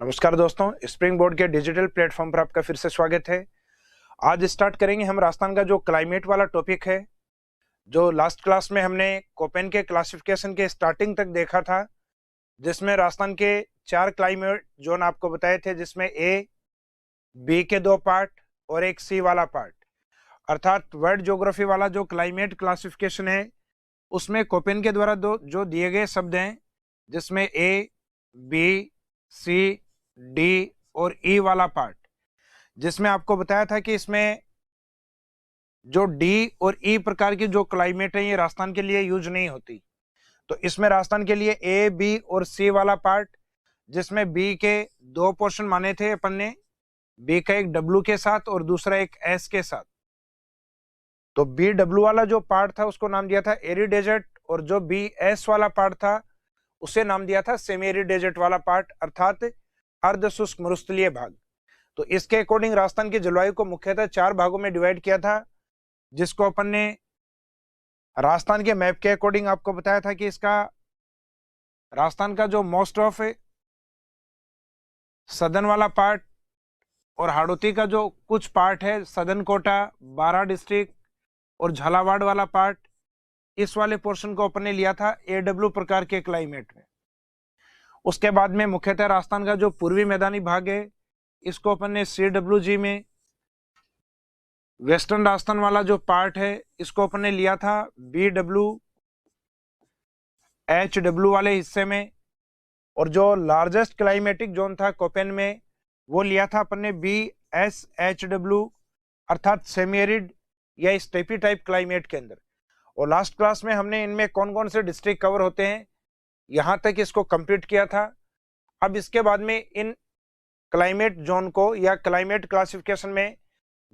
नमस्कार दोस्तों, spring board के डिजिटल प्लेटफॉर्म पर आपका फिर से स्वागत है। आज स्टार्ट करेंगे हम राजस्थान का जो क्लाइमेट वाला टॉपिक है। जो लास्ट क्लास में हमने कोपेन के क्लासिफिकेशन के स्टार्टिंग तक देखा था, जिसमें राजस्थान के 4 क्लाइमेट जोन आपको बताए थे, जिसमें ए, बी के 2 पार्ट और एक सी वाला पार्ट। अर्थात वर्ल्ड ज्योग्राफी वाला जो क्लाइमेट क्लासिफिकेशन है, उसमें कोपेन के द्वारा जो दिए गए शब्द हैं, जिसमें ए, बी, सी, डी और ई वाला पार्ट, जिसमें आपको बताया था कि इसमें जो डी और ई प्रकार की जो क्लाइमेट है, ये राजस्थान के लिए यूज नहीं होती। तो इसमें राजस्थान के लिए ए, बी और सी वाला पार्ट, जिसमें बी के 2 पोर्शन माने थे अपन ने, बी का एक डब्ल्यू के साथ और दूसरा एक एस के साथ। तो बी डब्ल्यू वाला जो पार्ट था उसको नाम दिया था एरी डेजर्ट, और जो बी एस वाला पार्ट था उसे नाम दिया था सेमी एरी डेजर्ट वाला पार्ट, अर्थात अर्ध शुष्क मरुस्थलीय भाग। तो इसके अकॉर्डिंग राजस्थान की जलवायु को मुख्यतः 4 भागों में डिवाइड किया था, जिसको अपन ने राजस्थान के मैप के अकॉर्डिंग आपको बताया था कि इसका राजस्थान का जो मोस्ट ऑफ सदर्न वाला पार्ट और हाड़ौती का जो कुछ पार्ट है, सदर्न कोटा, बारा डिस्ट्रिक्ट और झालावाड़ वाला पार्ट, इस वाले पोर्शन को अपन ने लिया था एडब्ल्यू प्रकार के क्लाइमेट में। उसके बाद में मुख्यतः राजस्थान का जो पूर्वी मैदानी भाग है, इसको अपन ने CWG में, वेस्टर्न राजस्थान वाला जो पार्ट है इसको अपन ने लिया था BW HW वाले हिस्से में, और जो लार्जेस्ट क्लाइमेटिक जोन था कोपेन में, वो लिया था अपन ने BSHW, अर्थात सेमी एरिड या स्टेपी टाइप क्लाइमेट के अंदर। और लास्ट क्लास में हमने इनमें कौन कौन से डिस्ट्रिक्ट कवर होते हैं, यहां तक इसको कंप्लीट किया था। अब इसके बाद में इन क्लाइमेट जोन को या क्लाइमेट क्लासिफिकेशन में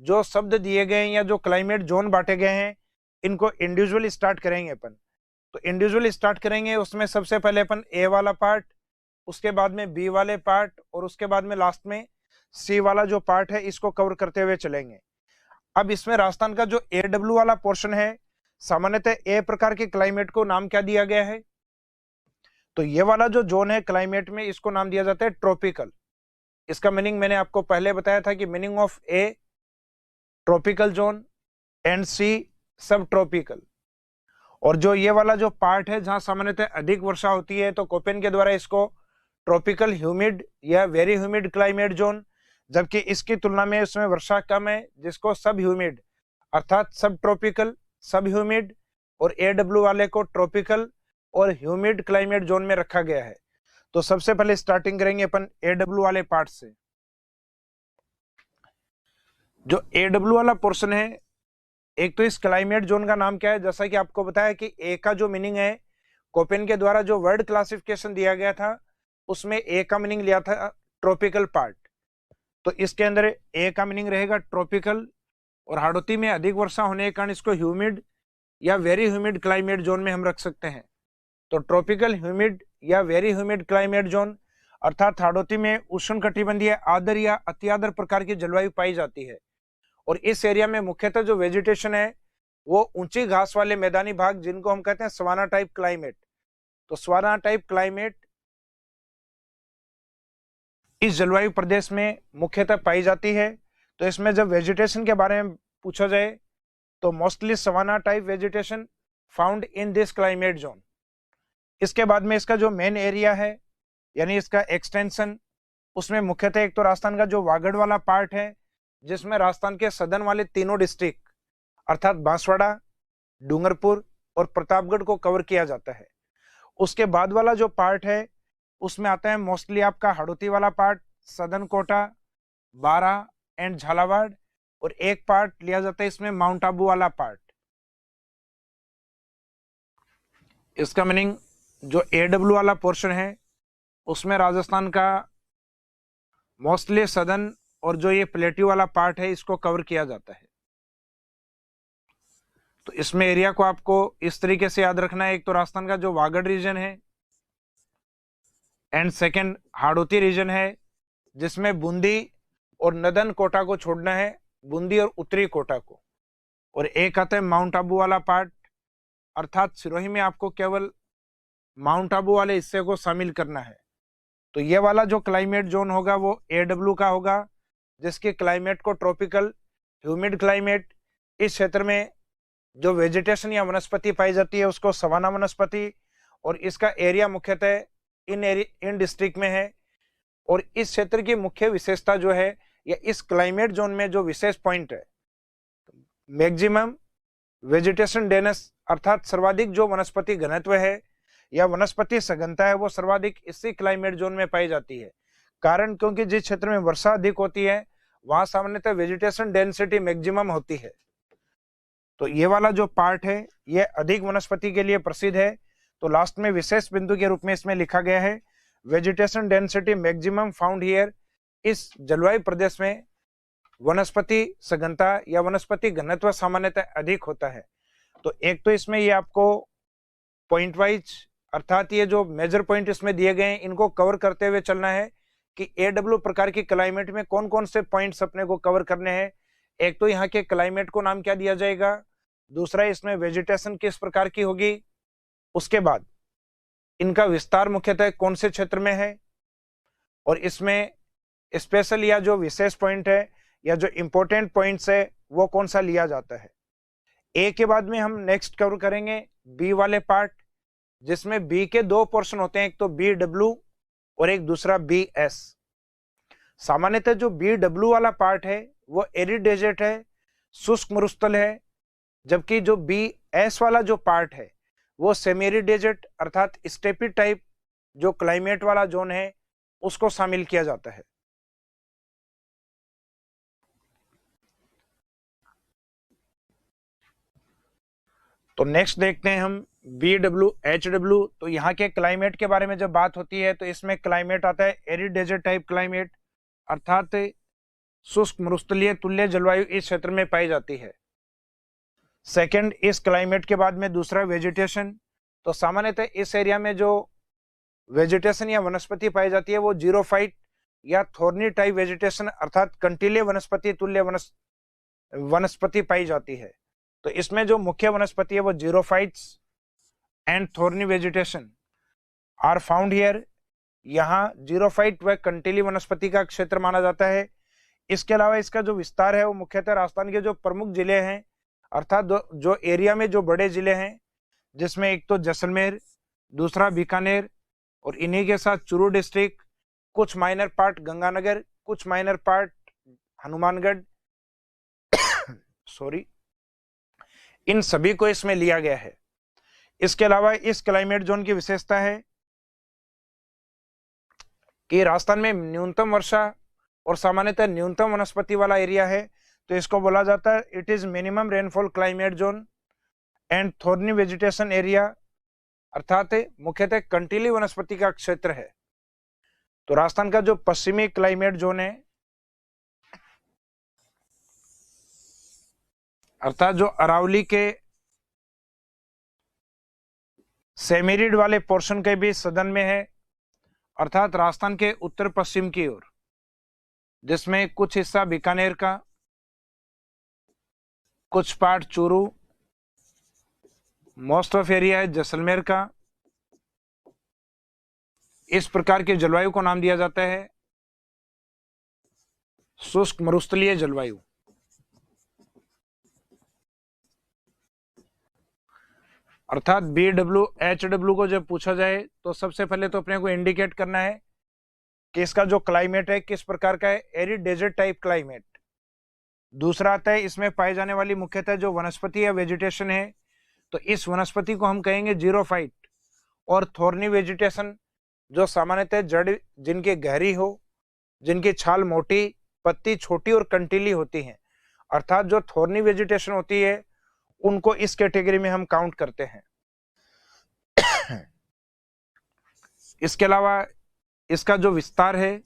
जो शब्द दिए गए हैं या जो क्लाइमेट जोन बांटे गए हैं, इनको इंडिविजुअली स्टार्ट करेंगे अपन। तो इंडिविजुअली स्टार्ट करेंगे, उसमें सबसे पहले अपन ए वाला पार्ट, उसके बाद में बी वाले पार्ट, और उसके बाद में लास्ट में सी वाला जो पार्ट है, इसको कवर करते हुए चलेंगे। अब इसमें राजस्थान का जो AW वाला पोर्शन है, सामान्यतः ए प्रकार के क्लाइमेट को नाम क्या दिया गया है, तो ये वाला जो जोन है क्लाइमेट में, इसको नाम दिया जाता है ट्रॉपिकल। इसका मीनिंग मैंने आपको पहले बताया था कि meaning of a tropical zone and C subtropical. और जो ये वाला जो पार्ट है जहां सामान्यतः अधिक वर्षा होती है, तो कोपेन के द्वारा इसको ट्रॉपिकल ह्यूमिड या वेरी ह्यूमिड क्लाइमेट जोन, जबकि इसकी तुलना में उसमें वर्षा कम है, जिसको सब ह्यूमिड अर्थात सब ट्रॉपिकल, सब ह्यूमिड, और AW वाले को ट्रॉपिकल और ह्यूमिड क्लाइमेट जोन में रखा गया है। तो सबसे पहले स्टार्टिंग करेंगे अपन AW वाले पार्ट से। जो AW वाला पोर्शन है, एक तो इस क्लाइमेट जोन का नाम क्या है, जैसा कि आपको बताया कि ए का जो मीनिंग है, कोपेन के द्वारा जो वर्ड क्लासिफिकेशन दिया गया था, उसमें ए का मीनिंग लिया था ट्रॉपिकल पार्ट। तो इसके अंदर ए का मीनिंग रहेगा ट्रॉपिकल, और हाड़ौती में अधिक वर्षा होने के कारण इसको ह्यूमिड या वेरी ह्यूमिड क्लाइमेट जोन में हम रख सकते हैं। तो ट्रॉपिकल ह्यूमिड या वेरी ह्यूमिड क्लाइमेट जोन, अर्थात हाड़ौती में उष्णकटिबंधीय आर्द्र या अति आर्द्र प्रकार की जलवायु पाई जाती है। और इस एरिया में मुख्यतः जो वेजिटेशन है, वो ऊंची घास वाले मैदानी भाग, जिनको हम कहते हैं सवाना टाइप क्लाइमेट। तो सवाना टाइप क्लाइमेट इस जलवायु प्रदेश में मुख्यतः पाई जाती है। तो इसमें जब वेजिटेशन के बारे में पूछा जाए, तो mostly savanna type vegetation found in this climate zone. इसके बाद में इसका जो मेन एरिया है, यानी इसका एक्सटेंशन, उसमें मुख्यतः एक तो राजस्थान का जो वागड़ वाला पार्ट है, जिसमें राजस्थान के सदन वाले तीनों डिस्ट्रिक्ट अर्थात बांसवाड़ा, डूंगरपुर और प्रतापगढ़ को कवर किया जाता है। उसके बाद वाला जो पार्ट है, उसमें आता है मोस्टली आपका हाड़ौती वाला पार्ट, सदन कोटा, बारा एंड झालावाड़, और एक पार्ट लिया जाता है इसमें माउंट आबू वाला पार्ट। इसका मीनिंग जो AW वाला पोर्शन है, उसमें राजस्थान का मोस्टली सदन और जो ये प्लेट्यू वाला पार्ट है, इसको कवर किया जाता है। तो इसमें एरिया को आपको इस तरीके से याद रखना है, एक तो राजस्थान का जो वागड़ रीजन है, एंड सेकंड हाड़ौती रीजन है, जिसमें बूंदी और नदन कोटा को छोड़ना है, बूंदी और उत्तरी कोटा को। और एक आता है माउंट आबू वाला पार्ट, अर्थात सिरोही में आपको केवल माउंट आबू वाले हिस्से को शामिल करना है। तो ये वाला जो क्लाइमेट जोन होगा वो AW का होगा, जिसके क्लाइमेट को ट्रॉपिकल ह्यूमिड क्लाइमेट, इस क्षेत्र में जो वेजिटेशन या वनस्पति पाई जाती है उसको सवाना वनस्पति, और इसका एरिया मुख्यतः इन डिस्ट्रिक्ट में है। और इस क्षेत्र की मुख्य विशेषता जो है, या इस क्लाइमेट जोन में जो विशेष पॉइंट है, मैक्सिमम वेजिटेशन डेंस अर्थात सर्वाधिक जो वनस्पति घनत्व है या वनस्पति सघनता है वो सर्वाधिक इसी क्लाइमेट जोन में पाई जाती है। कारण क्योंकि जिस क्षेत्र में वर्षा अधिक होती है वहां सामान्यतः वेजिटेशन डेंसिटी मैक्सिमम होती है। तो ये वाला जो पार्ट है ये अधिक वनस्पति के लिए प्रसिद्ध है। तो लास्ट में विशेष बिंदु के रूप में इसमें लिखा गया है vegetation density maximum found here, इस जलवायु प्रदेश में वनस्पति सघनता या वनस्पति घनत्व सामान्यतः अधिक होता है। तो एक तो इसमें ये आपको पॉइंट वाइज अर्थात ये जो मेजर पॉइंट इसमें दिए गए हैं इनको कवर करते हुए चलना है कि AW प्रकार की क्लाइमेट में कौन कौन से पॉइंट्स अपने को कवर करने हैं। एक तो यहाँ के क्लाइमेट को नाम क्या दिया जाएगा, दूसरा इसमें वेजिटेशन किस प्रकार की होगी, उसके बाद इनका विस्तार मुख्यतः कौन से क्षेत्र में है, और इसमें स्पेशल या जो विशेष पॉइंट है या जो इंपॉर्टेंट पॉइंट्स है वो कौन सा लिया जाता है। ए के बाद में हम नेक्स्ट कवर करेंगे बी वाले पार्ट, जिसमें बी के दो पोर्शन होते हैं, एक तो BW और एक दूसरा BS। सामान्यतः जो BW वाला पार्ट है वो एरिड डेजर्ट है, शुष्क मरुस्थल है, जबकि जो BS वाला जो पार्ट है वो सेमी एरिड डेजर्ट अर्थात स्टेपी टाइप जो क्लाइमेट वाला जोन है उसको शामिल किया जाता है। तो नेक्स्ट देखते हैं हम BW HW। तो यहाँ के क्लाइमेट के बारे में जब बात होती है तो इसमें क्लाइमेट आता है एरिड डेजर्ट टाइप क्लाइमेट, अर्थात शुष्क मरुस्थलीय तुल्य जलवायु इस क्षेत्र में पाई जाती है। सेकंड, इस क्लाइमेट के बाद में दूसरा वेजिटेशन। तो सामान्यतः इस एरिया में जो वेजिटेशन या वनस्पति पाई जाती है वो जीरोफाइट या थोर्नी टाइप वेजिटेशन अर्थात कंटीले वनस्पति तुल्य वनस्पति पाई जाती है। तो इसमें जो मुख्य वनस्पति है वो xerophytes and thorny vegetation are found here. यहाँ जीरोफाइट व कंटीली वनस्पति का क्षेत्र माना जाता है। इसके अलावा इसका जो विस्तार है वो मुख्यतः राजस्थान के जो प्रमुख जिले हैं अर्थात जो एरिया में जो बड़े जिले हैं, जिसमें एक तो जैसलमेर, दूसरा बीकानेर और इन्हीं के साथ चूरू डिस्ट्रिक्ट, कुछ माइनर पार्ट गंगानगर, कुछ माइनर पार्ट हनुमानगढ़ सॉरी, इन सभी को इसमें लिया गया है। इसके अलावा इस क्लाइमेट जोन की विशेषता है कि राजस्थान में न्यूनतम वर्षा और सामान्यतः न्यूनतम वनस्पति वाला एरिया है। तो इसको बोला जाता है it is minimum rainfall climate zone and thorny vegetation area, अर्थात मुख्यतः कंटीली वनस्पति का क्षेत्र है। तो राजस्थान का जो पश्चिमी क्लाइमेट जोन है अर्थात जो अरावली के सेमीरिड वाले पोर्शन के भी सदन में है, अर्थात राजस्थान के उत्तर पश्चिम की ओर, जिसमें कुछ हिस्सा बीकानेर का, कुछ part Churu, most of area है जैसलमेर का। इस प्रकार के जलवायु को नाम दिया जाता है शुष्क मरुस्थलीय जलवायु। अर्थात BW HW को जब पूछा जाए तो सबसे पहले तो अपने को इंडिकेट करना है कि इसका जो क्लाइमेट है किस प्रकार का है, एरिड डेजर्ट टाइप क्लाइमेट। दूसरा आता है इसमें पाई जाने वाली मुख्यतः जो वनस्पति या वेजिटेशन है, तो इस वनस्पति को हम कहेंगे जीरोफाइट, और थोर्नी वेजिटेशन जो सामान्यतः जड़ जिनकी गहरी हो, जिनकी छाल मोटी, पत्ती छोटी और कंटीली होती हैं, अर्थात जो थोर्नी वेजिटेशन होती है उनको इस कैटेगरी में हम काउंट करते हैं। इसके अलावा इसका जो विस्तार है,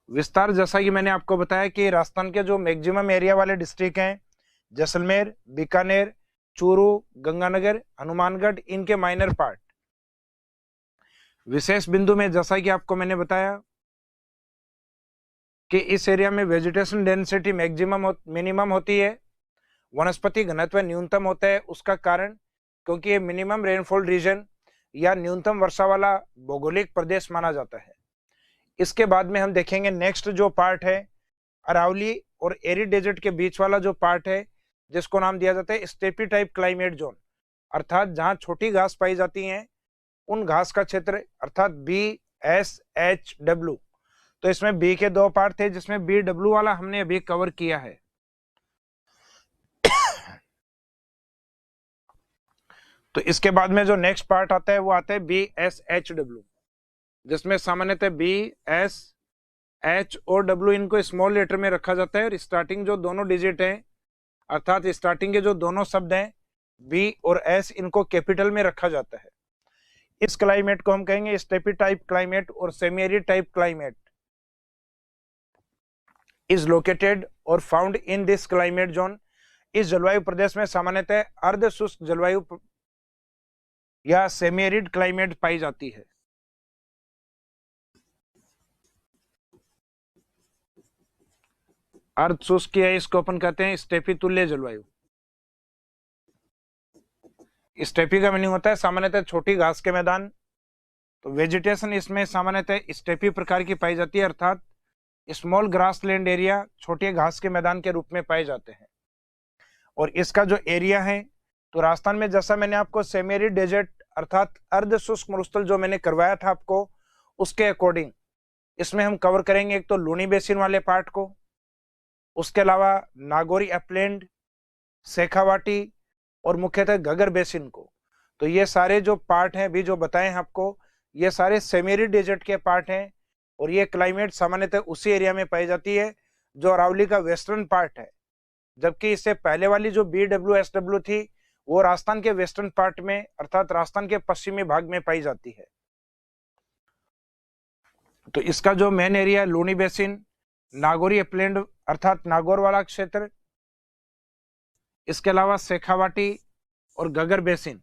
विस्तार जैसा कि मैंने आपको बताया कि राजस्थान के जो मैक्सिमम एरिया वाले डिस्ट्रिक्ट हैं जैसलमेर, बीकानेर, चूरू, गंगानगर, हनुमानगढ़, इनके माइनर पार्ट। विशेष बिंदु में जैसा कि आपको मैंने बताया कि इस एरिया में वेजिटेशन डेंसिटी मैक्सिमम मिनिमम होती है, वनस्पति घनत्व न्यूनतम होता है। उसका कारण क्योंकि ये मिनिमम रेनफॉल रीजन या न्यूनतम वर्षा वाला भौगोलिक प्रदेश माना जाता है। इसके बाद में हम देखेंगे नेक्स्ट जो पार्ट है अरावली और एरी डेजर्ट के बीच वाला जो पार्ट है, जिसको नाम दिया जाता है स्टेपी टाइप क्लाइमेट जोन, अर्थात जहां छोटी घास पाई जाती हैं उन घास का क्षेत्र, अर्थात BSHW। तो इसमें बी के दो पार्ट थे, जिसमें BW वाला हमने अभी कवर किया है। तो इसके बाद में जो नेक्स्ट पार्ट आता है वो आता है BSHW, जिसमें सामान्यतः BS, H और W इनको स्मॉल लेटर में रखा जाता है और स्टार्टिंग जो दोनों डिजिट हैं, अर्थात स्टार्टिंग के जो दोनों शब्द हैं B और S, इनको कैपिटल में रखा जाता है। इस क्लाइमेट को हम कहेंगे स्टेपी टाइप क्लाइमेट और semi arid type climate is located और found in this climate zone. इस जलवायु प्रदेश में सामान्यतः अर्ध शुष्क जलवायु या सेमी एरिड क्लाइमेट पाई जाती है। अर्ध शुष्क या इसको अपन कहते हैं स्टेपी तुल्य जलवायु। स्टेपी का मीनिंग होता है सामान्यतः छोटी घास के मैदान। तो वेजिटेशन इसमें सामान्यतः स्टेपी प्रकार की पाई जाती है, अर्थात स्मॉल ग्रास लैंड एरिया छोटे घास के मैदान के रूप में पाए जाते हैं। और इसका जो एरिया है, तो राजस्थान में जैसा मैंने आपको सेमी एरिड डेजर्ट अर्थात अर्ध शुष्क मरुस्थल जो मैंने करवाया था आपको, उसके अकॉर्डिंग इसमें हम कवर करेंगे एक तो लूनी बेसिन वाले पार्ट को, उसके अलावा नागौरी अपलैंड, शेखावाटी और मुख्यतः घग्गर बेसिन को। तो ये सारे जो पार्ट हैं अभी जो बताए हैं आपको, ये सारे सेमी एरिड डेजर्ट के पार्ट हैं और ये क्लाइमेट सामान्यतः उसी एरिया में पाई जाती है जो अरावली का वेस्टर्न पार्ट है, जबकि इससे पहले वाली जो BWSW थी वो राजस्थान के वेस्टर्न पार्ट में अर्थात राजस्थान के पश्चिमी भाग में पाई जाती है। तो इसका जो मेन एरिया है लूनी बेसिन, नागौरी अपलैंड अर्थात नागौर वाला क्षेत्र, इसके अलावा शेखावाटी और घग्गर बेसिन,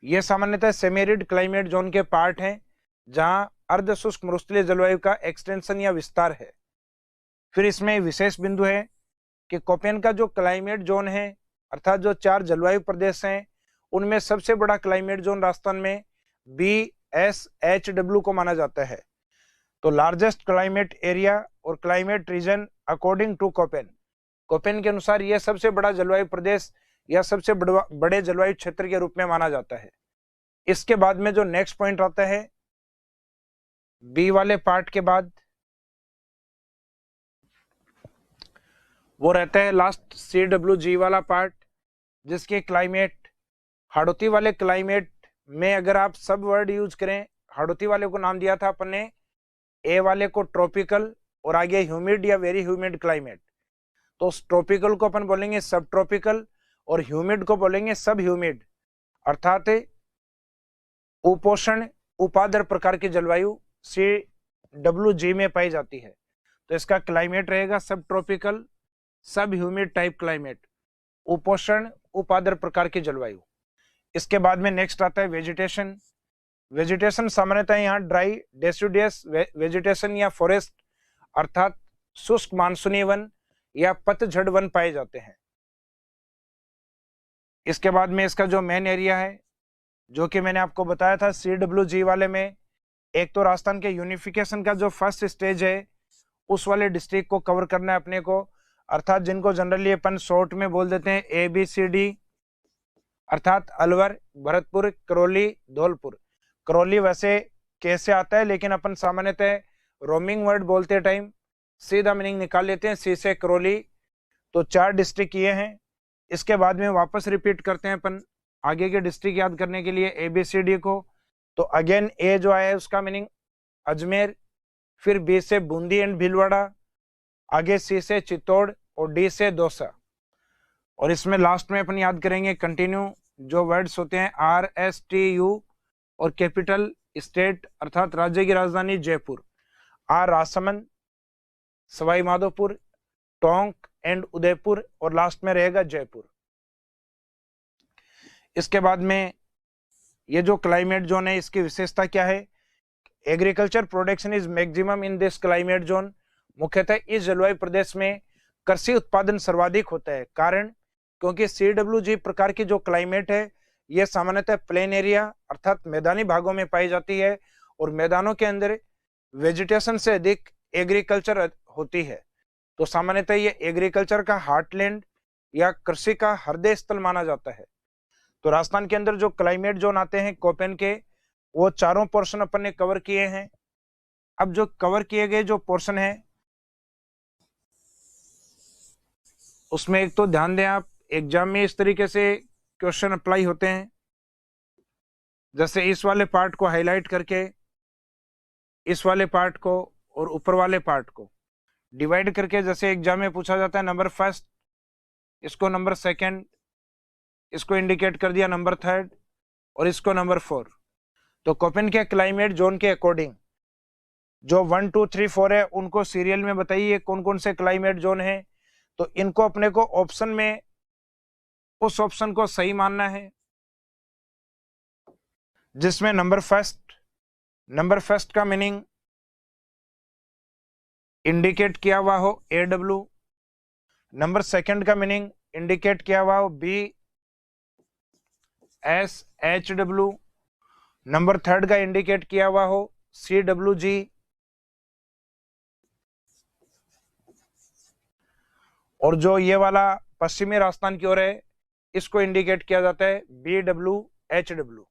ये सामान्यतः सेमी एरिड क्लाइमेट जोन के पार्ट हैं जहां अर्ध शुष्क मरुस्थलीय जलवायु का एक्सटेंशन या विस्तार है। फिर इसमें विशेष बिंदु है कि कोपेन का जो क्लाइमेट जोन है अर्थात जो 4 जलवायु प्रदेश हैं उनमें सबसे बड़ा क्लाइमेट जोन राजस्थान में BSHW को माना जाता है। तो लार्जेस्ट क्लाइमेट एरिया और climate region according to Koppen, Koppen के अनुसार यह सबसे बड़ा जलवायु प्रदेश या सबसे बड़े जलवायु क्षेत्र के रूप में माना जाता है। इसके बाद में जो नेक्स्ट पॉइंट आता है बी वाले पार्ट के बाद, वो रहता है लास्ट CWG वाला पार्ट, जिसके क्लाइमेट हाड़ौती वाले क्लाइमेट में अगर आप सब वर्ड यूज करें, हाड़ौती वाले को नाम दिया था अपन ने, ए वाले को ट्रॉपिकल और आगे ह्यूमिड या वेरी ह्यूमिड क्लाइमेट। तो ट्रॉपिकल को अपन बोलेंगे सब ट्रॉपिकल और ह्यूमिड को बोलेंगे सब ह्यूमिड, अर्थात उपोषण उपाद्र प्रकार की जलवायु CWG में पाई जाती है। तो इसका क्लाइमेट रहेगा सब ट्रॉपिकल सब ह्यूमिड टाइप क्लाइमेट, उपोषण उपाद्र प्रकार की जलवायु। इसके बाद में नेक्स्ट आता है वेजिटेशन। वेजिटेशन सामान्यतः यहाँ ड्राई डेसिडुअस वेजिटेशन या फॉरेस्ट अर्थात शुष्क मानसूनी वन या पतझड़ वन पाए जाते हैं। इसके बाद में इसका जो मेन एरिया है जो कि मैंने आपको बताया था CWG वाले में, एक तो राजस्थान के यूनिफिकेशन का जो फर्स्ट स्टेज है उस वाले डिस्ट्रिक्ट को कवर करना है अपने को, अर्थात जिनको जनरली अपन शॉर्ट में बोल देते हैं ABCD, अर्थात अलवर, भरतपुर, करौली, धौलपुर। करौली वैसे कैसे आता है लेकिन अपन सामान्यतः रोमिंग वर्ड बोलते टाइम सीधा मीनिंग निकाल लेते हैं सी से करौली। तो 4 डिस्ट्रिक्ट ये हैं। इसके बाद में वापस रिपीट करते हैं अपन आगे के डिस्ट्रिक्ट याद करने के लिए ABCD को। तो अगेन ए जो आया है उसका मीनिंग अजमेर, फिर B से बूंदी एंड भीलवाड़ा, आगे C से चित्तौड़ और D से दौसा। और इसमें लास्ट में अपन याद करेंगे कंटिन्यू जो वर्ड्स होते हैं RSTU और कैपिटल स्टेट अर्थात राज्य की राजधानी जयपुर, R राजसमंद, सवाई माधोपुर, टोंक एंड उदयपुर और लास्ट में रहेगा जयपुर। इसके बाद में ये जो क्लाइमेट जोन है इसकी विशेषता क्या है? Agriculture production is maximum in this climate zone. मुख्यतः इस जलवायु प्रदेश में कृषि उत्पादन सर्वाधिक होता है। कारण क्योंकि CWG प्रकार की जो क्लाइमेट है ये सामान्यतः प्लेन एरिया अर्थात मैदानी भागों में पाई जाती है और मैदानों के अंदर वेजिटेशन से अधिक एग्रीकल्चर होती है। तो सामान्यतः ये एग्रीकल्चर का हार्टलैंड या कृषि का हृदय स्थल माना जाता है। तो राजस्थान के अंदर जो क्लाइमेट जोन आते हैं कोपेन के, वो चारों पोर्शन अपन ने कवर किए हैं। अब जो कवर किए गए जो पोर्शन है उसमें एक तो ध्यान दें आप, एग्जाम में इस तरीके से क्वेश्चन अप्लाई होते हैं, जैसे इस वाले पार्ट को हाईलाइट करके इस वाले पार्ट को और ऊपर वाले पार्ट को डिवाइड करके, जैसे एग्जाम में पूछा जाता है नंबर फर्स्ट, इसको नंबर सेकंड, इसको इंडिकेट कर दिया नंबर थर्ड और इसको नंबर 4। तो कोपेन के क्लाइमेट जोन के अकॉर्डिंग जो 1 2 3 4 है उनको सीरियल में बताइए कौन कौन से क्लाइमेट जोन है। तो इनको अपने को ऑप्शन में उस ऑप्शन को सही मानना है जिसमें नंबर फर्स्ट का मीनिंग इंडिकेट किया हुआ हो AW, नंबर सेकंड का मीनिंग इंडिकेट किया हुआ हो BSHW, नंबर थर्ड का इंडिकेट किया हुआ हो CWG, और जो ये वाला पश्चिमी राजस्थान की ओर है इसको इंडिकेट किया जाता है BWHW।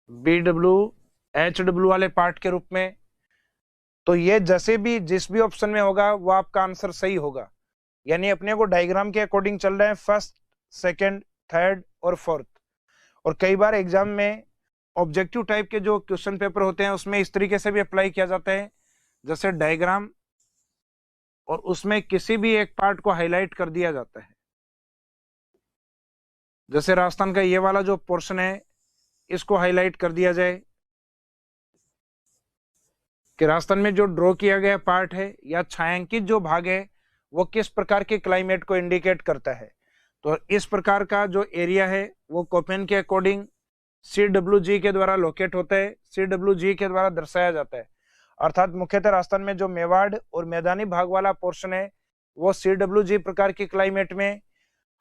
BWHW वाले पार्ट के रूप में। तो ये जैसे भी जिस भी ऑप्शन में होगा वो आपका आंसर सही होगा, यानी अपने को डायग्राम के अकॉर्डिंग चल रहे हैं फर्स्ट, सेकंड, थर्ड और फोर्थ। और कई बार एग्जाम में ऑब्जेक्टिव टाइप के जो क्वेश्चन पेपर होते हैं उसमें इस तरीके से भी अप्लाई किया जाता है, जैसे डायग्राम और उसमें किसी भी एक पार्ट को हाईलाइट कर दिया जाता है। जैसे राजस्थान का ये वाला जो पोर्शन है इसको हाईलाइट कर दिया जाए कि राजस्थान में जो ड्रॉ किया गया पार्ट है या छायांकित जो भाग है वो किस प्रकार के क्लाइमेट को इंडिकेट करता है। तो इस प्रकार का जो एरिया है वो कोपेन के अकॉर्डिंग CWG के द्वारा लोकेट होता है, CWG के द्वारा दर्शाया जाता है। अर्थात मुख्यतः राजस्थान में जो मेवाड़ और मैदानी भाग वाला पोर्शन है वो CWG प्रकार के क्लाइमेट में,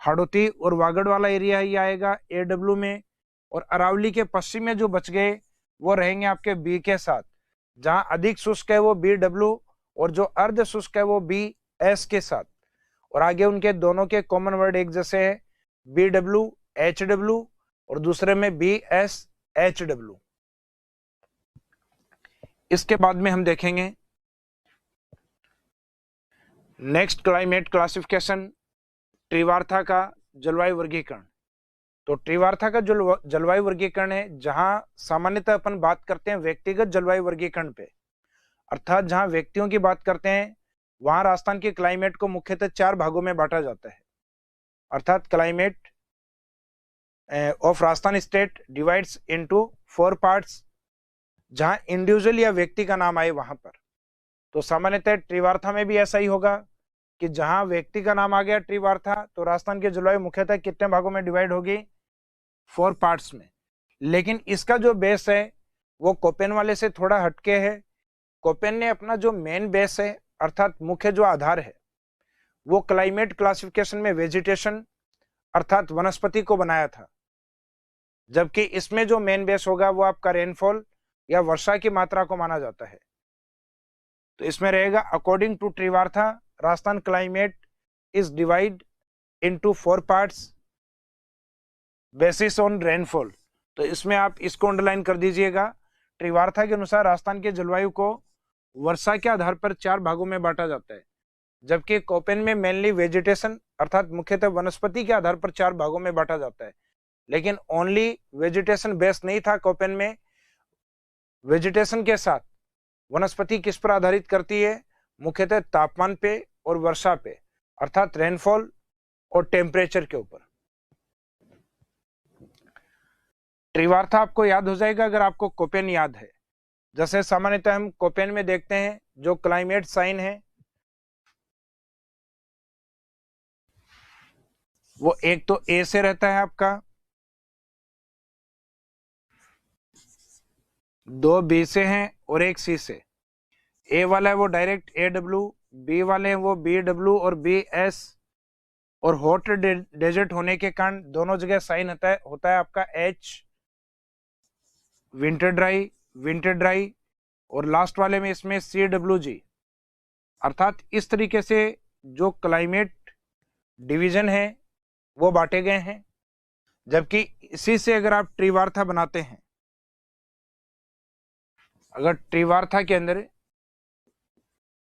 हाड़ौती और वागड़ वाला एरिया ही आएगा AW में, और अरावली के पश्चिम में जो बच गए वो रहेंगे आपके B के साथ। जहां अधिक शुष्क है वो BW और जो अर्ध शुष्क है वो BS के साथ। और आगे उनके दोनों के कॉमन वर्ड एक जैसे है, BWHW और दूसरे में BSHW। इसके बाद में हम देखेंगे नेक्स्ट क्लाइमेट क्लासिफिकेशन, त्रिवार्था का जलवायु वर्गीकरण। तो त्रिवार्था का जो जलवायु वर्गीकरण है, जहां सामान्यतः अपन बात करते हैं व्यक्तिगत जलवायु वर्गीकरण पे, अर्थात जहां व्यक्तियों की बात करते हैं वहां राजस्थान के क्लाइमेट को मुख्यतः 4 भागों में बांटा जाता है। अर्थात climate of Rajasthan state divides into 4 parts, जहां इंडिविजुअल या व्यक्ति का नाम आए वहां पर। तो सामान्यतः त्रिवार्था में भी ऐसा ही होगा कि जहां व्यक्ति का नाम आ गया त्रिवार्था, तो राजस्थान की जलवायु मुख्यतः कितने भागों में डिवाइड होगी, 4 पार्ट्स में। लेकिन इसका जो बेस है वो कोपेन वाले से थोड़ा हटके है। कोपेन ने अपना जो मेन बेस है अर्थात मुख्य जो आधार है वो क्लाइमेट क्लासिफिकेशन में वेजिटेशन अर्थात वनस्पति को बनाया था, जबकि इसमें जो मेन बेस होगा वो आपका रेनफॉल या वर्षा की मात्रा को माना जाता है। तो इसमें रहेगा according to Trewartha Rajasthan climate is divide into 4 parts basis on rainfall. तो इसमें आप इसको अंडरलाइन कर दीजिएगा, त्रिवार्था के अनुसार राजस्थान के जलवायु को वर्षा के आधार पर 4 भागों में बांटा जाता है, जबकि कोपेन में मेनली वेजिटेशन अर्थात मुख्यतः वनस्पति के आधार पर 4 भागों में बांटा जाता है। लेकिन ओनली वेजिटेशन बेस नहीं था कोपेन में, वेजिटेशन के साथ वनस्पति किस पर आधारित करती है, मुख्यतः तापमान पे और वर्षा पे अर्थात रेनफॉल और टेम्परेचर के ऊपर। त्रिवार्था आपको याद हो जाएगा अगर आपको कोपेन याद है। जैसे सामान्यतः हम कोपेन में देखते हैं जो क्लाइमेट साइन है वो एक तो ए से रहता है आपका, 2 बी से हैं और 1 सी से। ए वाला है वो डायरेक्ट AW, बी वाले हैं वो BW और BS, और हॉट डेजर्ट होने के कारण दोनों जगह साइन होता है आपका H विंटर ड्राई और लास्ट वाले में इसमें CWG। अर्थात इस तरीके से जो क्लाइमेट डिवीजन है वो बांटे गए हैं। जबकि इसी से अगर आप त्रिवार्था बनाते हैं, अगर त्रिवार्था के अंदर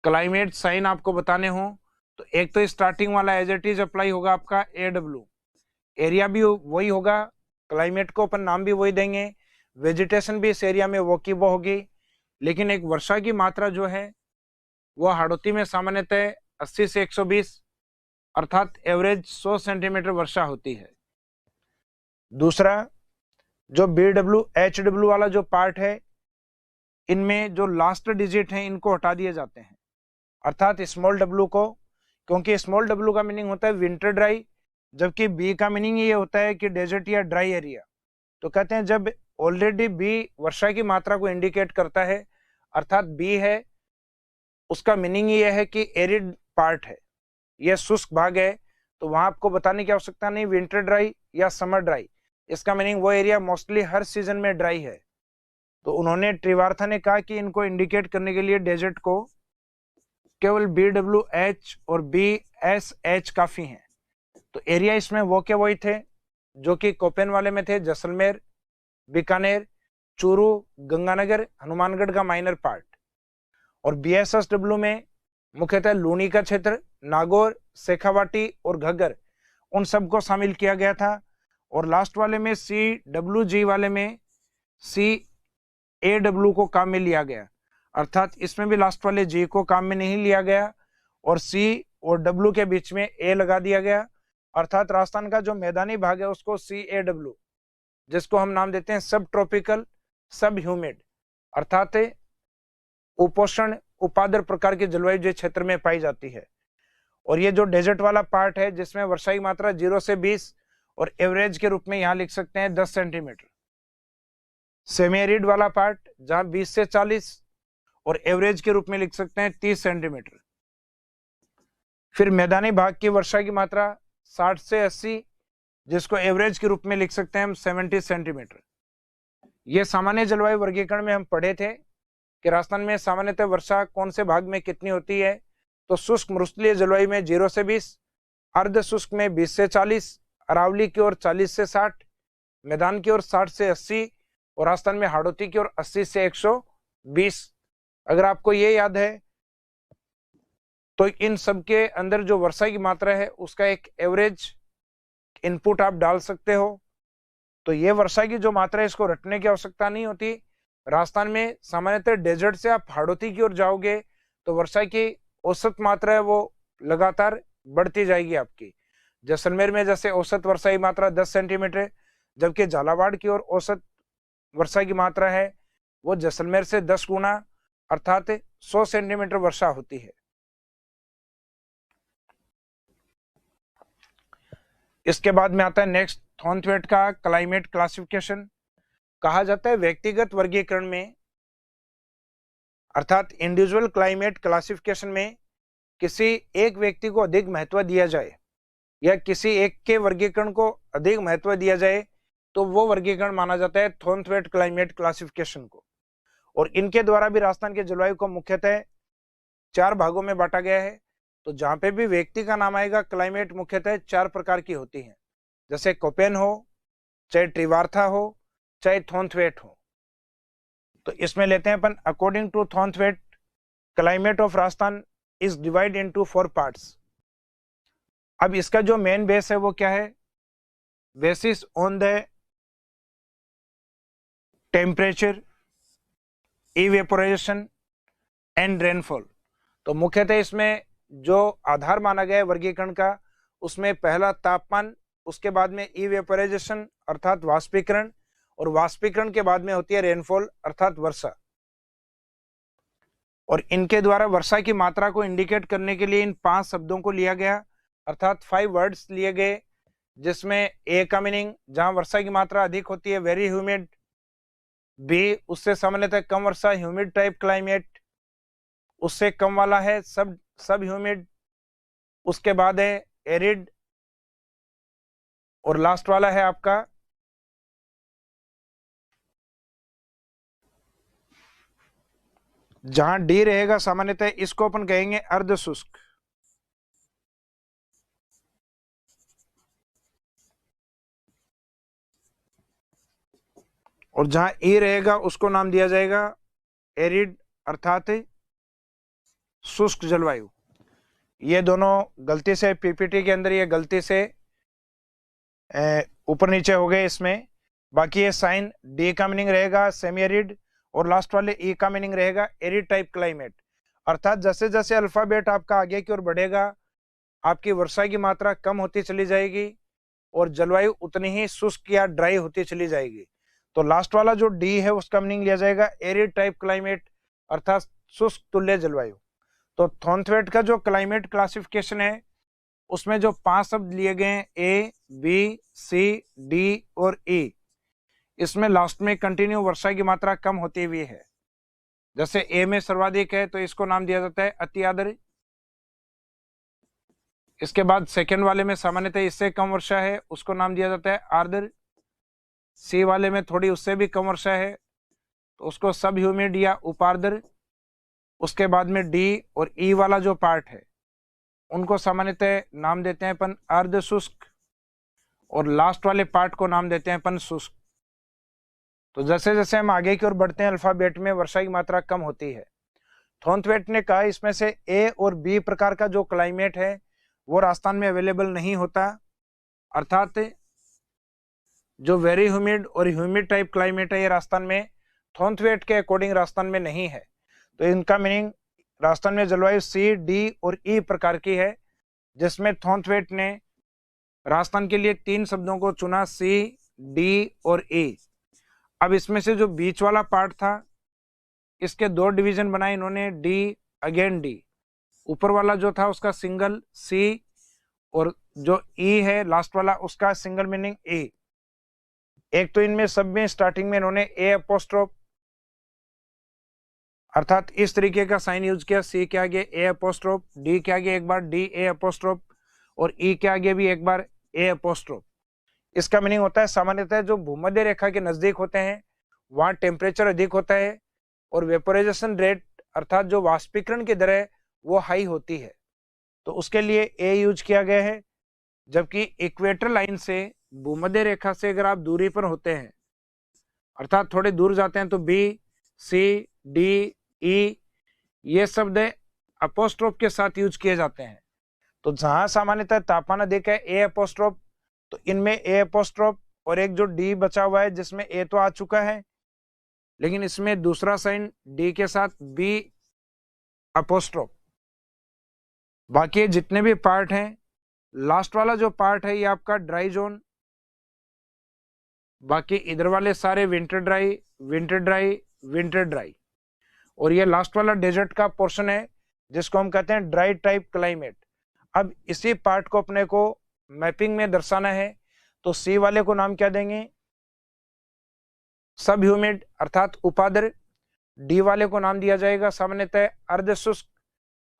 क्लाइमेट साइन आपको बताने हो तो एक तो स्टार्टिंग वाला एज इट इज अप्लाई होगा आपका AW, एरिया भी वही होगा, क्लाइमेट को अपन नाम भी वही देंगे, वेजिटेशन भी इस एरिया में वो की वो होगी। लेकिन एक वर्षा की मात्रा जो है वो हाड़ौती में सामान्यतः 80 से 120 अर्थात एवरेज 100 सेंटीमीटर वर्षा होती है। दूसरा जो BW HW वाला जो पार्ट है, इनमें जो लास्ट डिजिट है इनको हटा दिए जाते हैं, अर्थात स्मॉल w को, क्योंकि स्मॉल w का मीनिंग होता है विंटर ड्राई, जबकि B का मीनिंग ये होता है कि डेजर्ट या ड्राई एरिया। तो कहते हैं जब ऑलरेडी B वर्षा की मात्रा को इंडिकेट करता है, अर्थात B है, उसका मीनिंग ये है कि एरिड पार्ट है, यह शुष्क भाग है, तो वहां आपको बताने की आवश्यकता नहीं विंटर ड्राई या समर ड्राई, इसका मीनिंग वो एरिया मोस्टली हर सीजन में ड्राई है। तो उन्होंने त्रिवार्था ने कहा कि इनको इंडिकेट करने के लिए डेजर्ट को केवल BWH और BSH काफी हैं। तो एरिया इसमें वो के वही थे जो कि कोपेन वाले में थे, जैसलमेर, बीकानेर, चूरू, गंगानगर, हनुमानगढ़ का माइनर पार्ट। और BSSW में मुख्यतः लूनी का क्षेत्र, नागौर, शेखावाटी और घग्गर, उन सबको शामिल किया गया था। और लास्ट वाले में CWG वाले में CAW को काम में लिया गया, अर्थात इसमें भी लास्ट वाले G को काम में नहीं लिया गया और C और W के बीच में A लगा दिया गया, अर्थात राजस्थान का जो मैदानी भाग है उसको CAW, जिसको हम नाम देते हैं सब ट्रॉपिकल सब ह्यूमिड, अर्थात उपोष्ण उपाद्र प्रकार की जलवायु जो क्षेत्र में पाई जाती है। और ये जो डेजर्ट वाला पार्ट है जिसमें वर्षा की मात्रा 0 से 20 और एवरेज के रूप में यहां लिख सकते हैं 10 सेंटीमीटर। सेमी एरिड वाला पार्ट जहां 20 से 40 और एवरेज के रूप में लिख सकते हैं 30 सेंटीमीटर। फिर मैदानी भाग की वर्षा की मात्रा 60 से 80, जिसको एवरेज के रूप में लिख सकते हैं हम 70 सेंटीमीटर। ये सामान्य जलवायु वर्गीकरण में हम पढ़े थे कि राजस्थान में सामान्यतः वर्षा कौन से भाग में कितनी होती है। तो शुष्क मरुस्थलीय जलवायु में 0 से 20, अर्ध शुष्क में 20 से 40, अरावली की ओर 40 से 60, मैदान की ओर 60 से 80 और राजस्थान में हाड़ौती की ओर 80 से 120। अगर आपको ये याद है तो इन सब के अंदर जो वर्षा की मात्रा है उसका एक एवरेज इनपुट आप डाल सकते हो। तो ये वर्षा की जो मात्रा है इसको रटने की आवश्यकता नहीं होती। राजस्थान में सामान्यतः डेजर्ट से आप हाड़ौती की ओर जाओगे तो वर्षा की औसत मात्रा है वो लगातार बढ़ती जाएगी आपकी। जैसलमेर में जैसे औसत वर्षा की मात्रा 10 सेंटीमीटर, जबकि झालावाड़ की ओर औसत वर्षा की मात्रा है वो जैसलमेर से 10 गुना अर्थात 100 सेंटीमीटर वर्षा होती है। इसके बाद में आता है नेक्स्ट थॉर्नथवेट का क्लाइमेट क्लासिफिकेशन। कहा जाता है व्यक्तिगत वर्गीकरण में अर्थात इंडिविजुअल क्लाइमेट क्लासिफिकेशन में किसी एक व्यक्ति को अधिक महत्व दिया जाए या किसी एक के वर्गीकरण को अधिक महत्व दिया जाए तो वो वर्गीकरण माना जाता है थॉर्नथवेट क्लाइमेट क्लासिफिकेशन को। और इनके द्वारा भी राजस्थान के जलवायु को मुख्यतः 4 भागों में बांटा गया है। तो जहां पे भी व्यक्ति का नाम आएगा क्लाइमेट मुख्यतः 4 प्रकार की होती है, जैसे कोपेन हो, चाहे त्रिवार्था हो, चाहे थॉर्नथवेट हो। तो इसमें लेते हैं अपन according to Thornthwaite climate of Rajasthan is divide into 4 parts. अब इसका जो मेन बेस है वो क्या है, basis on the temperature, evaporation and rainfall. तो मुख्यतः इसमें जो आधार माना गया है वर्गीकरण का उसमें पहला तापमान, उसके बाद में इवेपोराइजेशन अर्थात वाष्पीकरण, और वाष्पीकरण के बाद में होती है रेनफॉल अर्थात वर्षा। और इनके द्वारा वर्षा की मात्रा को इंडिकेट करने के लिए इन 5 शब्दों को लिया गया अर्थात 5 वर्ड्स लिए गए, जिसमें ए का मीनिंग जहां वर्षा की मात्रा अधिक होती है वेरी ह्यूमिड, बी उससे सामान्यतः कम वर्षा ह्यूमिड टाइप क्लाइमेट, उससे कम वाला है सब ह्यूमिड, उसके बाद है एरिड और लास्ट वाला है आपका जहां डी रहेगा सामान्यतः इसको अपन कहेंगे अर्ध शुष्क, और जहां ई रहेगा उसको नाम दिया जाएगा एरिड अर्थात शुष्क जलवायु। ये दोनों गलती से पीपीटी के अंदर ये गलती से ऊपर नीचे हो गए इसमें। बाकी ये साइन डी का मीनिंग रहेगा सेमी एरिड और लास्ट वाले ई का मीनिंग रहेगा एरिड टाइप क्लाइमेट। अर्थात जैसे जैसे अल्फाबेट आपका आगे की ओर बढ़ेगा आपकी वर्षा की मात्रा कम होती चली जाएगी और जलवायु उतनी ही शुष्क या ड्राई होती चली जाएगी। तो लास्ट वाला जो डी है उसका मीनिंग लिया जाएगा एरिड टाइप क्लाइमेट अर्थात शुष्क तुल्य जलवायु। तो थॉर्नथवेट का जो क्लाइमेट क्लासिफिकेशन है उसमें जो 5 शब्द लिए गए हैं ए, बी, सी, डी और ई, इसमें लास्ट में कंटिन्यू वर्षा की मात्रा कम होती हुई है। जैसे ए में सर्वाधिक है तो इसको नाम दिया जाता है अति आर्द्र। इसके बाद सेकंड वाले में सामान्यतः इससे कम वर्षा है उसको नाम दिया जाता है आर्द्र। सी वाले में थोड़ी उससे भी कम वर्षा है तो उसको सब ह्यूमिड या उपार्द्र। उसके बाद में डी और ई वाला जो पार्ट है उनको सामान्यतः नाम देते हैं अपन अर्ध शुष्क और लास्ट वाले पार्ट को नाम देते हैं अपन शुष्क। तो जैसे जैसे हम आगे की ओर बढ़ते हैं अल्फाबेट में वर्षा की मात्रा कम होती है। थॉर्नथवेट ने कहा इसमें से ए और बी प्रकार का जो क्लाइमेट है वो राजस्थान में अवेलेबल नहीं होता, अर्थात जो वेरी ह्यूमिड और ह्यूमिड टाइप क्लाइमेट है ये राजस्थान में थॉर्नथवेट के अकॉर्डिंग राजस्थान में नहीं है। तो इनका मीनिंग राजस्थान में जलवायु सी, डी और ई प्रकार की है, जिसमें थॉर्नथवेट ने राजस्थान के लिए 3 शब्दों को चुना सी, डी और ई। अब इसमें से जो बीच वाला पार्ट था इसके 2 डिवीजन बनाए इन्होंने, डी अगेन डी। ऊपर वाला जो था उसका सिंगल सी और जो ई है लास्ट वाला उसका सिंगल मीनिंग ई। एक तो इनमें सब में स्टार्टिंग में इन्होंने ए अपोस्ट्रोफ अर्थात इस तरीके का साइन यूज किया, सी के आगे ए अपोस्ट्रोफ, डी के आगे एक बार डी ए अपोस्ट्रोफ और ई के आगे भी एक बार ए अपोस्ट्रोफ। इसका मीनिंग होता है सामान्यतः जो भूमध्य रेखा के नजदीक होते हैं वहां टेम्परेचर अधिक होता है और वेपोराइजेशन रेट अर्थात जो वाष्पीकरण की दर है वो हाई होती है, तो उसके लिए ए यूज किया गया है। जबकि इक्वेटर लाइन से भूमध्य रेखा से अगर आप दूरी पर होते हैं अर्थात थोड़े दूर जाते हैं तो बी, सी, डी, ई ये शब्द अपोस्ट्रोफ के साथ यूज किए जाते हैं। तो जहां सामान्यतः तापमान अधिक है ए अपोस्ट्रोफ, तो इनमें ए अपोस्ट्रोफ और एक जो डी बचा हुआ है जिसमें ए तो आ चुका है लेकिन इसमें दूसरा साइन डी के साथ बी अपोस्ट्रोफ। बाकी जितने भी पार्ट हैं लास्ट वाला जो पार्ट है ये आपका ड्राई जोन, बाकी इधर वाले सारे winter dry winter dry winter dry, और ये लास्ट वाला डेजर्ट का पोर्शन है जिसको हम कहते हैं ड्राई टाइप क्लाइमेट। अब इसी पार्ट को अपने को मैपिंग में दर्शाना है तो सी वाले को नाम क्या देंगे सब ह्यूमिड अर्थात उपाद्र। डी वाले को नाम दिया जाएगा सामान्यतः अर्ध शुष्क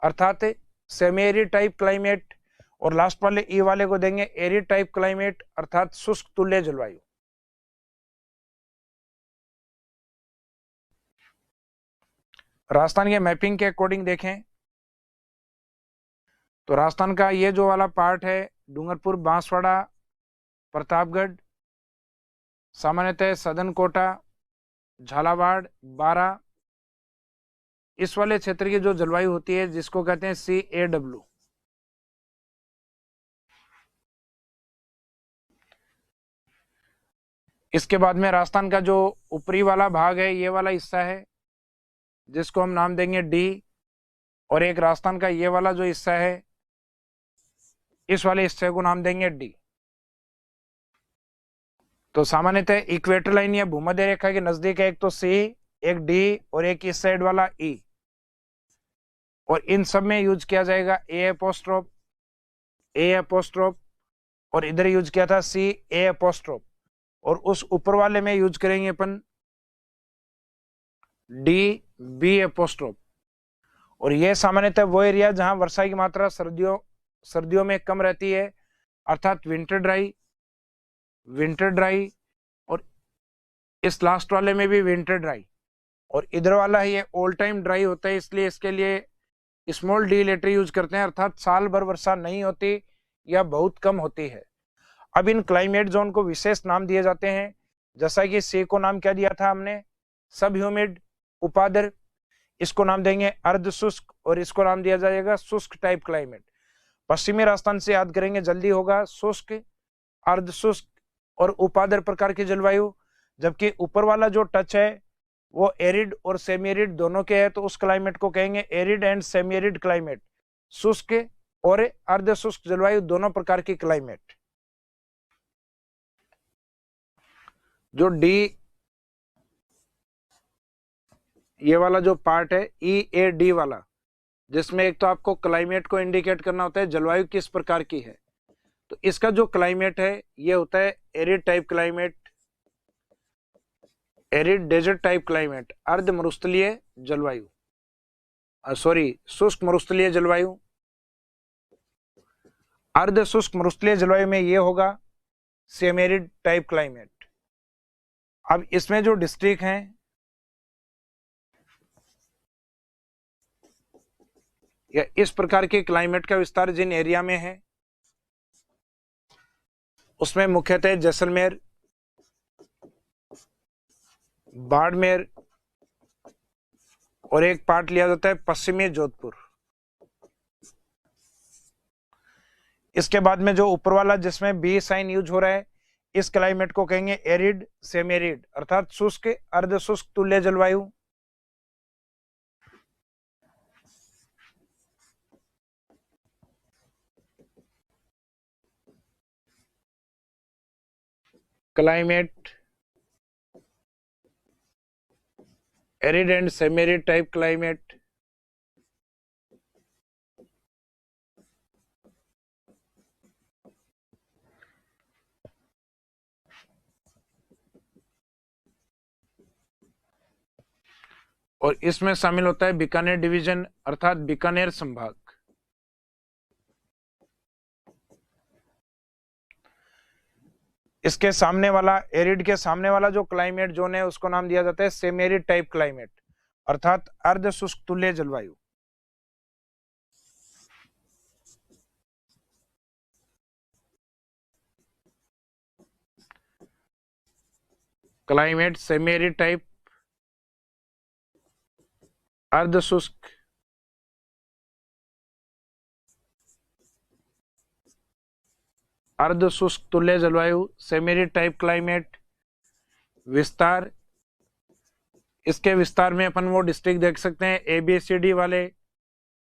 अर्थात सेमी एरिड टाइप क्लाइमेट और लास्ट वाले ई वाले को देंगे एरिड टाइप क्लाइमेट अर्थात शुष्क तुल्य जलवायु। राजस्थान के मैपिंग के अकॉर्डिंग देखें तो राजस्थान का ये जो वाला पार्ट है डूंगरपुर, बांसवाड़ा, प्रतापगढ़, सामान्यतः सदन कोटा, झालावाड़, बारा, इस वाले क्षेत्र की जो जलवायु होती है जिसको कहते हैं CAW। इसके बाद में राजस्थान का जो ऊपरी वाला भाग है ये वाला हिस्सा है जिसको हम नाम देंगे डी, और एक राजस्थान का ये वाला जो हिस्सा है इस वाले हिस्से को नाम देंगे डी। तो सामान्यतः इक्वेटर लाइन या भूमध्य रेखा के नजदीक है एक तो सी, एक डी और एक इस साइड वाला ई, और इन सब में यूज किया जाएगा ए अपोस्ट्रोफ और इधर यूज किया था सी ए अपोस्ट्रोफ, और उस ऊपर वाले में यूज करेंगे अपन डी बी अपोस्ट्रोफ। और ये सामान्यतः वो एरिया जहां वर्षा की मात्रा सर्दियों में कम रहती है अर्थात विंटर ड्राई और इस लास्ट वाले में भी विंटर ड्राई, और इधर वाला है ये ऑल टाइम ड्राई होता है, इसलिए इसके लिए स्मॉल डी लेटर यूज करते हैं, अर्थात साल भर वर्षा नहीं होती या बहुत कम होती है। अब इन क्लाइमेट जोन को विशेष नाम दिए जाते हैं, जैसा कि सी को नाम क्या दिया था हमने, सब ह्यूमिड उपादर, इसको नाम देंगे अर्ध शुष्क, और इसको नाम दिया जाएगा शुष्क टाइप क्लाइमेट। पश्चिमी राजस्थान से याद करेंगे जल्दी होगा, शुष्क, अर्ध शुष्क और उपादर प्रकार की जलवायु। जबकि ऊपर वाला जो टच है वो एरिड और सेमी एरिड दोनों के है, तो उस क्लाइमेट को कहेंगे arid and semi arid climate, शुष्क और अर्ध शुष्क जलवायु दोनों प्रकार की क्लाइमेट। जो डी ये वाला जो पार्ट है EAD वाला, जिसमें एक तो आपको क्लाइमेट को इंडिकेट करना होता है जलवायु किस प्रकार की है, तो इसका जो क्लाइमेट है ये होता है arid type climate, arid desert type climate, अर्ध मरुस्थलीय जलवायु, सॉरी शुष्क मरुस्थलीय जलवायु। अर्ध शुष्क मरुस्थलीय जलवायु में ये होगा सेमी एरिड टाइप क्लाइमेट। अब इसमें जो डिस्ट्रिक्ट हैं या इस प्रकार के क्लाइमेट का विस्तार जिन एरिया में है उसमें मुख्यतः जैसलमेर, बाड़मेर और एक पार्ट लिया जाता है पश्चिमी जोधपुर। इसके बाद में जो ऊपर वाला जिसमें बी साइन यूज हो रहा है, इस क्लाइमेट को कहेंगे एरिड सेमी एरिड, अर्थात शुष्क अर्ध शुष्क तुल्य जलवायु। Climate arid and semi arid type climate. और इसमें शामिल होता है बीकानेर डिवीजन, अर्थात बीकानेर संभाग। इसके सामने वाला एरिड के सामने वाला जो क्लाइमेट जोन है उसको नाम दिया जाता है सेमी एरिड टाइप क्लाइमेट, अर्थात अर्ध शुष्क तुल्य जलवायु। क्लाइमेट सेमी एरिड टाइप, अर्ध शुष्क, अर्ध शुष्क तुल्य जलवायु, सेमी एरिड टाइप क्लाइमेट। विस्तार, इसके विस्तार में अपन वो डिस्ट्रिक्ट देख सकते हैं ABCD वाले,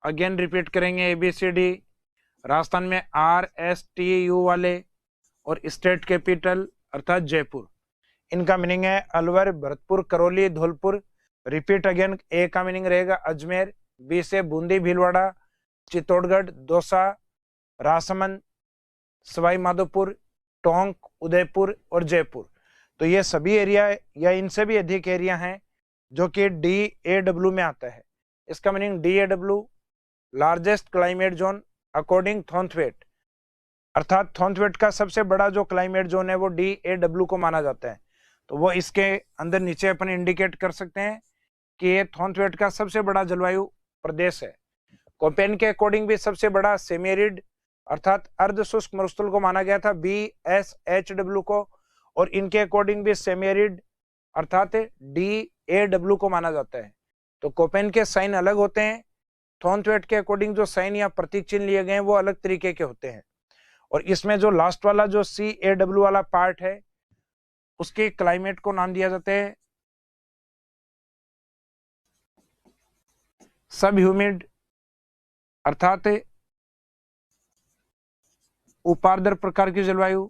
अगेन रिपीट करेंगे ABCD। राजस्थान में RSTU वाले और स्टेट कैपिटल अर्थात जयपुर। इनका मीनिंग है अलवर, भरतपुर, करौली, धौलपुर। रिपीट अगेन, ए का मीनिंग रहेगा अजमेर, बी से बूंदी, भीलवाड़ा, चित्तौड़गढ़, दौसा, राजसमंद, सवाई माधोपुर, टोंक, उदयपुर और जयपुर। तो ये सभी एरिया या इनसे भी अधिक एरिया हैं जो कि DAW में आता है। इसका meaning DAW largest climate zone according Thornthwaite, अर्थात थॉर्नथवेट का सबसे बड़ा जो क्लाइमेट जोन है वो DAW को माना जाता है। तो वो इसके अंदर नीचे अपन इंडिकेट कर सकते हैं कि ये थॉर्नथवेट का सबसे बड़ा जलवायु प्रदेश है। कोपेन के अकॉर्डिंग भी सबसे बड़ा सेमी एरिड अर्थात अर्ध शुष्क मरुस्थल को माना गया था BSHW को, और इनके अकॉर्डिंग भी सेमी एरिड अर्थात DAW को माना जाता है। तो कोपेन के साइन अलग होते हैं, थॉर्नथवेट के अकॉर्डिंग जो साइन या प्रतीक चिन्ह लिए गए हैं वो अलग तरीके के होते हैं। और इसमें जो लास्ट वाला जो CAW वाला पार्ट है उसके क्लाइमेट को नाम दिया जाता है सब ह्यूमिड अर्थात उपार्द्र प्रकार की जलवायु।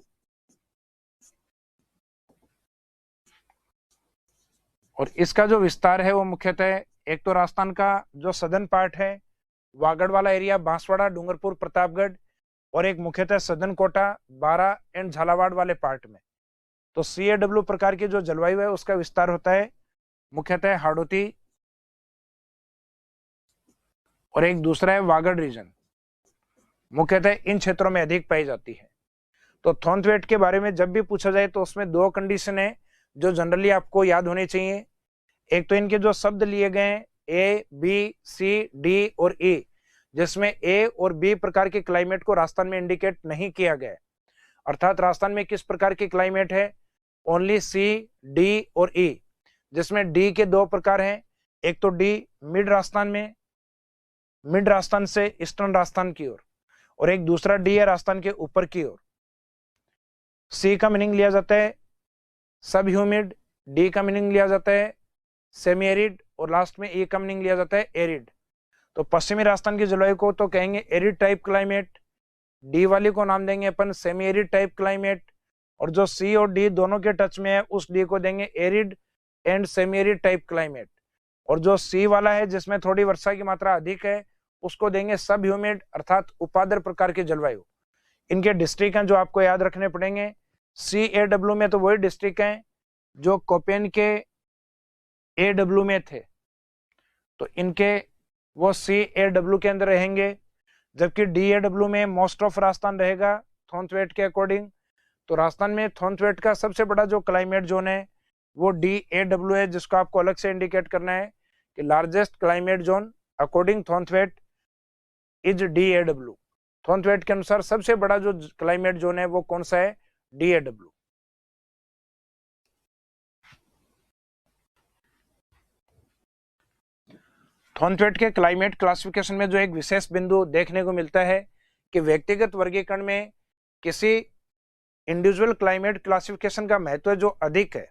और इसका जो विस्तार है वो मुख्यतः एक तो राजस्थान का जो सदर्न पार्ट है, वागड़ वाला एरिया, बांसवाड़ा, डूंगरपुर, प्रतापगढ़, और एक मुख्यतः सदर्न कोटा, बारा एंड झालावाड़ वाले पार्ट में। तो CAW प्रकार की जो जलवायु है उसका विस्तार होता है मुख्यतः हाड़ौती, और एक दूसरा है वागड़ रीजन, मुख्यतः इन क्षेत्रों में अधिक पाई जाती है। तो थॉर्नथवेट के बारे में जब भी पूछा जाए तो उसमें दो कंडीशन है जो जनरली आपको याद होनी चाहिए। एक तो इनके जो शब्द लिए गए हैं ए, बी, सी, डी और ई, जिसमें ए और बी प्रकार के क्लाइमेट को राजस्थान में इंडिकेट नहीं किया गया है। अर्थात राजस्थान में किस प्रकार की क्लाइमेट है, ओनली सी, डी और ई, जिसमें डी के दो प्रकार हैं। एक तो डी मिड राजस्थान में, मिड राजस्थान से ईस्टर्न राजस्थान की ओर, और एक दूसरा डी है राजस्थान के ऊपर की ओर। सी का मीनिंग लिया जाता है सब ह्यूमिड, डी का मीनिंग लिया जाता है सेमी एरिड, और लास्ट में ई का मीनिंग लिया जाता है एरिड। तो पश्चिमी राजस्थान की जलवायु को तो कहेंगे एरिड टाइप क्लाइमेट, डी वाली को नाम देंगे अपन सेमी एरिड टाइप क्लाइमेट, और जो सी और डी दोनों के टच में है उस डी को देंगे arid and semi arid type climate, और जो सी वाला है जिसमें थोड़ी वर्षा की मात्रा अधिक है उसको देंगे सब ह्यूमिड अर्थात उपाद्र प्रकार की जलवायु। इनके डिस्ट्रिक्ट हैं जो आपको याद रखने पड़ेंगे। CAW में तो वही डिस्ट्रिक्ट हैं जो कोपेन के AW में थे, तो इनके वो CAW के अंदर रहेंगे, जबकि DAW में मोस्ट ऑफ राजस्थान रहेगा थॉर्नथवेट के अकॉर्डिंग। तो राजस्थान में थॉर्नथवेट का सबसे बड़ा जो क्लाइमेट जोन है वो DAW है, जिसको आपको अलग से इंडिकेट करना है कि largest climate zone according Thornthwaite is DAW। Thornthwaite के अनुसार सबसे बड़ा जो क्लाइमेट जोन है वो कौन सा है, DAW। थॉर्नथवेट के क्लाइमेट क्लासिफिकेशन में जो एक विशेष बिंदु देखने को मिलता है कि व्यक्तिगत वर्गीकरण में किसी इंडिविजुअल क्लाइमेट क्लासिफिकेशन का महत्व जो अधिक है,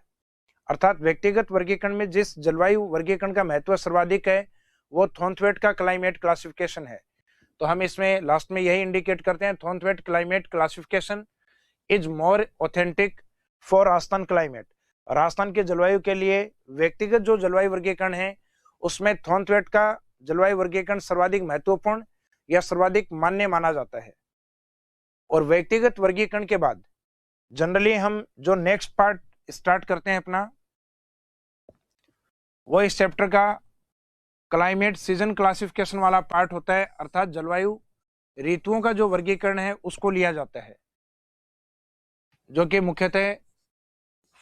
अर्थात व्यक्तिगत वर्गीकरण में जिस जलवायु वर्गीकरण का महत्व सर्वाधिक है वो थॉर्नथवेट का क्लाइमेट क्लासिफिकेशन है। तो हम इसमें लास्ट में यही इंडिकेट करते हैं, Thornthwaite climate classification is more authentic for Rajasthan climate. Rajasthan के जलवायु के लिए व्यक्तिगत जो जलवायु वर्गीकरण है उसमें थॉर्नथवेट का जलवायु वर्गीकरण सर्वाधिक महत्वपूर्ण या सर्वाधिक मान्य माना जाता है। और व्यक्तिगत वर्गीकरण के बाद जनरली हम जो नेक्स्ट पार्ट स्टार्ट करते हैं अपना, वो इस चैप्टर का क्लाइमेट सीजन क्लासिफिकेशन वाला पार्ट होता है, अर्थात जलवायु ऋतुओं का जो वर्गीकरण है उसको लिया जाता है, जो कि मुख्यतः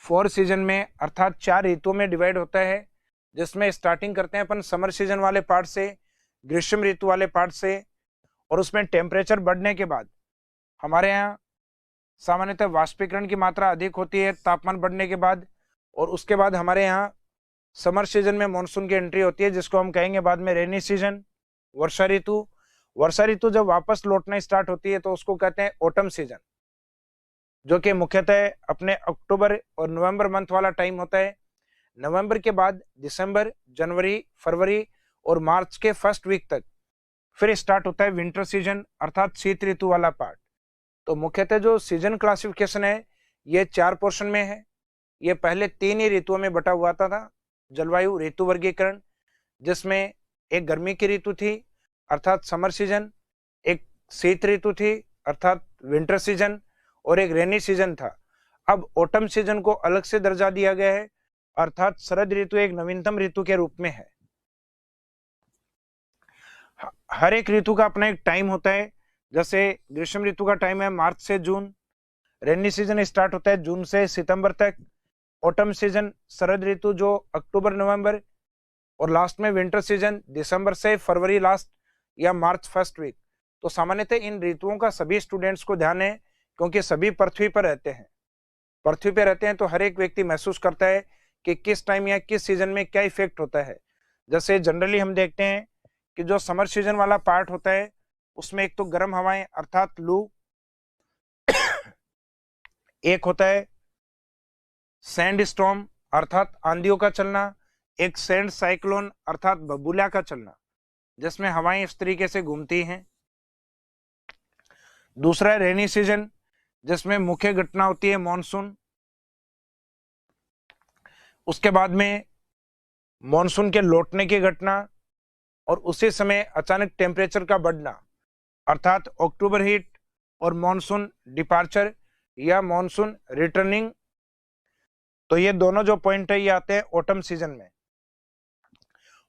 4 सीजन में अर्थात 4 ऋतुओं में डिवाइड होता है, जिसमें स्टार्टिंग करते हैं अपन समर सीजन वाले पार्ट से, ग्रीष्म ऋतु वाले पार्ट से, और उसमें टेम्परेचर बढ़ने के बाद हमारे यहाँ सामान्यतः वाष्पीकरण की मात्रा अधिक होती है तापमान बढ़ने के बाद, और उसके बाद हमारे यहाँ समर सीजन में मानसून की एंट्री होती है, जिसको हम कहेंगे बाद में रेनी सीजन, वर्षा ऋतु। वर्षा ऋतु जब वापस लौटना स्टार्ट होती है तो उसको कहते हैं ऑटम सीजन, जो कि मुख्यतः अपने अक्टूबर और नवंबर मंथ वाला टाइम होता है। नवंबर के बाद दिसंबर, जनवरी, फरवरी और मार्च के फर्स्ट वीक तक फिर स्टार्ट होता है विंटर सीजन अर्थात शीत ऋतु वाला पार्ट। तो मुख्यतः जो सीजन क्लासिफिकेशन है ये 4 पोर्शन में है। ये पहले 3 ही ऋतुओं में बटा हुआ था जलवायु ऋतु वर्गीकरण, जिसमें एक गर्मी की ऋतु थी अर्थात समर सीजन, एक शीत ऋतु थी अर्थात विंटर सीजन, और एक रेनी सीजन था। अब ऑटम सीजन को अलग से दर्जा दिया गया है, अर्थात शरद ऋतु एक नवीनतम ऋतु के रूप में है। हर एक ऋतु का अपना एक टाइम होता है, जैसे ग्रीष्म ऋतु का टाइम है मार्च से जून, रेनी सीजन स्टार्ट होता है जून से सितंबर तक, ऑटम सीजन शरद ऋतु जो अक्टूबर नवंबर, और लास्ट में विंटर सीजन दिसंबर से फरवरी लास्ट या मार्च फर्स्ट वीक। तो सामान्यतः इन ऋतुओं का सभी स्टूडेंट्स को ध्यान है, क्योंकि सभी पृथ्वी पर रहते हैं। पृथ्वी पर रहते हैं तो हर एक व्यक्ति महसूस करता है कि किस टाइम या किस सीजन में क्या इफेक्ट होता है। जैसे जनरली हम देखते हैं कि जो समर सीजन वाला पार्ट होता है उसमें एक तो गर्म हवाएं अर्थात लू, एक होता है सैंड स्टॉर्म अर्थात आंधियों का चलना, एक सैंड साइक्लोन अर्थात बबूला का चलना, जिसमें हवाएं इस तरीके से घूमती हैं। दूसरा है रेनी सीजन, जिसमें मुख्य घटना होती है मॉनसून। उसके बाद में मॉनसून के लौटने की घटना, और उसी समय अचानक टेम्परेचर का बढ़ना अर्थात अक्टूबर हीट, और मॉनसून डिपार्चर या मॉनसून रिटर्निंग। तो ये दोनों जो पॉइंट है ये आते हैं ऑटम सीजन में।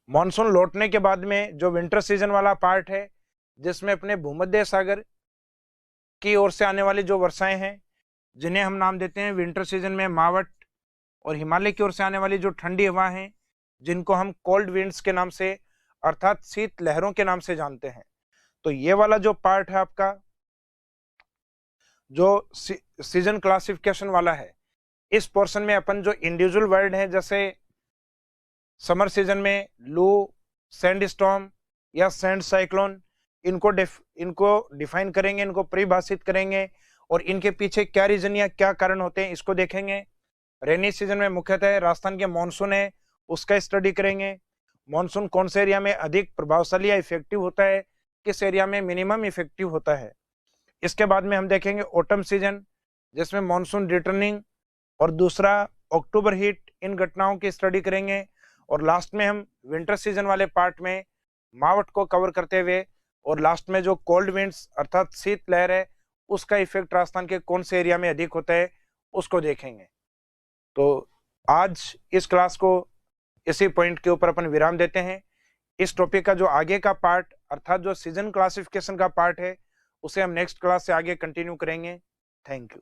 मॉनसून लौटने के बाद में जो विंटर सीजन वाला पार्ट है, जिसमें अपने भूमध्य सागर की ओर से आने वाली जो वर्षाएं हैं, जिन्हें हम नाम देते हैं विंटर सीजन में मावट, और हिमालय की ओर से आने वाली जो ठंडी हवा है जिनको हम कोल्ड विंड्स के नाम से अर्थात शीत लहरों के नाम से जानते हैं। तो ये वाला जो पार्ट है आपका जो सीजन क्लासिफिकेशन वाला है, इस पोर्शन में अपन जो इंडिविजुअल वर्ड है जैसे समर सीजन में लू, सैंड स्टॉर्म या सैंड साइक्लोन, इनको डिफाइन करेंगे, इनको परिभाषित करेंगे और इनके पीछे क्या रीजन या क्या कारण होते हैं इसको देखेंगे। रेनी सीजन में मुख्यतः राजस्थान के मानसून है उसका स्टडी करेंगे। मानसून कौन से एरिया में अधिक प्रभावशाली या इफेक्टिव होता है, किस एरिया में मिनिमम इफेक्टिव होता है। इसके बाद में हम देखेंगे ऑटम सीजन, जिसमें मानसून रिटर्निंग और दूसरा अक्टूबर हीट, इन घटनाओं की स्टडी करेंगे। और लास्ट में हम विंटर सीजन वाले पार्ट में मावट को कवर करते हुए और लास्ट में जो कोल्ड विंड्स अर्थात शीत लहर है उसका इफेक्ट राजस्थान के कौन से एरिया में अधिक होता है उसको देखेंगे। तो आज इस क्लास को इसी पॉइंट के ऊपर अपन विराम देते हैं। इस टॉपिक का जो आगे का पार्ट अर्थात जो सीजन क्लासिफिकेशन का पार्ट है उसे हम नेक्स्ट क्लास से आगे कंटिन्यू करेंगे। Thank you.